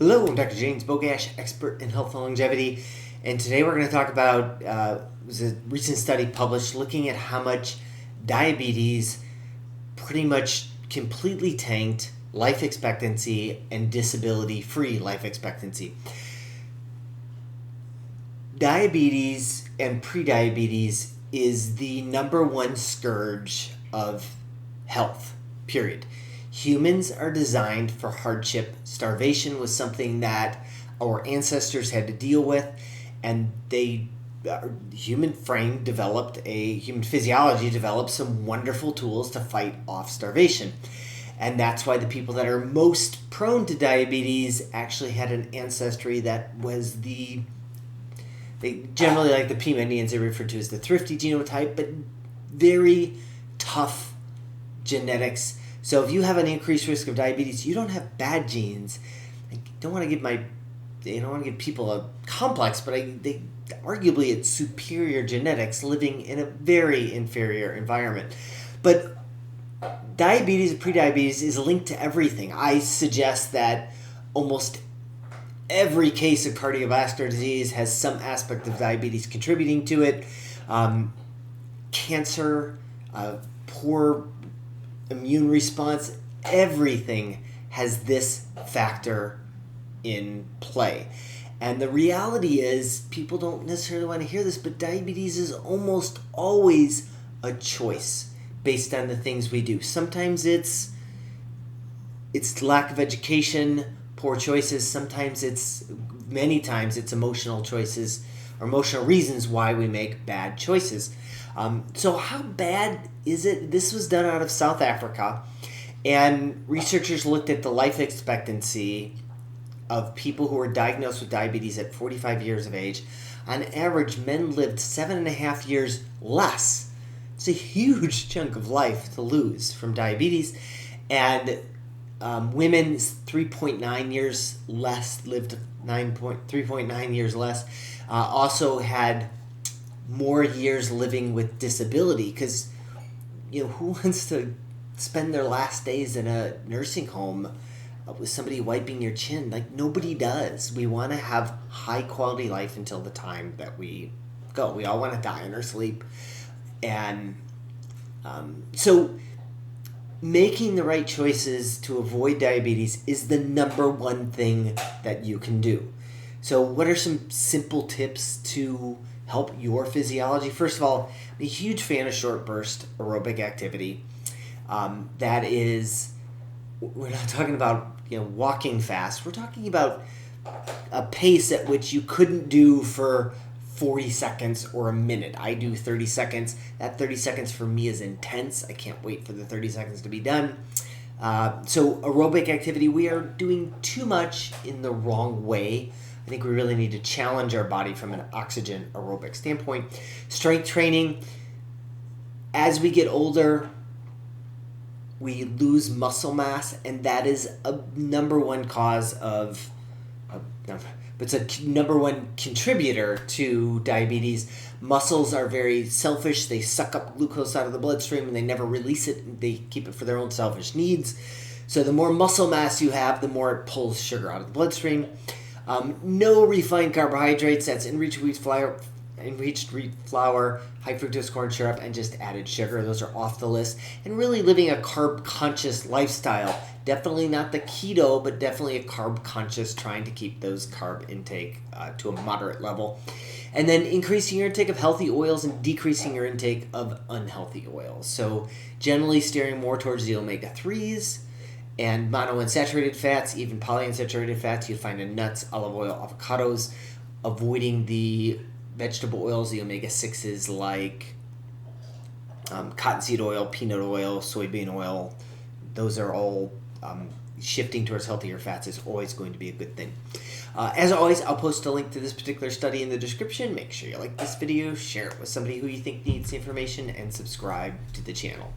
Hello, I'm Dr. James Bogash, expert in health and longevity, and today we're going to talk about was a recent study published looking at how much diabetes pretty much completely tanked life expectancy and disability-free life expectancy. Diabetes and prediabetes is the number one scourge of health, period. Humans are designed for hardship. Starvation was something that our ancestors had to deal with, and human physiology developed some wonderful tools to fight off starvation. And that's why the people that are most prone to diabetes actually had an ancestry that was they generally, like the Pima Indians, they refer to as the thrifty genotype, but very tough genetics. So if you have an increased risk of diabetes, you don't have bad genes. I don't want to give people a complex, but arguably it's superior genetics living in a very inferior environment. But diabetes and prediabetes is linked to everything. I suggest that almost every case of cardiovascular disease has some aspect of diabetes contributing to it. Cancer, poor immune response, everything has this factor in play. And the reality is, people don't necessarily want to hear this, but diabetes is almost always a choice based on the things we do. Sometimes it's lack of education, poor choices. Many times it's emotional choices or emotional reasons why we make bad choices. So how bad is it? This was done out of South Africa, and researchers looked at the life expectancy of people who were diagnosed with diabetes at 45 years of age. On average, men lived 7.5 years less. It's a huge chunk of life to lose from diabetes. And women, 3.9 years less, lived 3.9 years less, also had more years living with disability, because who wants to spend their last days in a nursing home with somebody wiping your chin? Like, nobody does. We want to have high quality life until the time that we go. We all want to die in our sleep. And so making the right choices to avoid diabetes is the number one thing that you can do. So what are some simple tips to help your physiology? First of all, I'm a huge fan of short burst aerobic activity. That is, we're not talking about walking fast. We're talking about a pace at which you couldn't do for 40 seconds or a minute. I do 30 seconds. That 30 seconds for me is intense. I can't wait for the 30 seconds to be done. So aerobic activity, we are doing too much in the wrong way. I think we really need to challenge our body from an oxygen aerobic standpoint. Strength training. As we get older, we lose muscle mass, and that is a number one cause of, it's a number one contributor to diabetes. Muscles are very selfish. They suck up glucose out of the bloodstream and they never release it. They keep it for their own selfish needs. So the more muscle mass you have, the more it pulls sugar out of the bloodstream. No refined carbohydrates. That's enriched wheat flour, high fructose corn syrup, and just added sugar. Those are off the list. And really living a carb-conscious lifestyle. Definitely not the keto, but definitely a carb-conscious, trying to keep those carb intake to a moderate level. And then increasing your intake of healthy oils and decreasing your intake of unhealthy oils. So generally steering more towards the omega-3s and monounsaturated fats, even polyunsaturated fats you'd find in nuts, olive oil, avocados, avoiding the vegetable oils, the omega-6s like cottonseed oil, peanut oil, soybean oil. Those are all shifting towards healthier fats is always going to be a good thing. As always, I'll post a link to this particular study in the description. Make sure you like this video, share it with somebody who you think needs the information, and subscribe to the channel.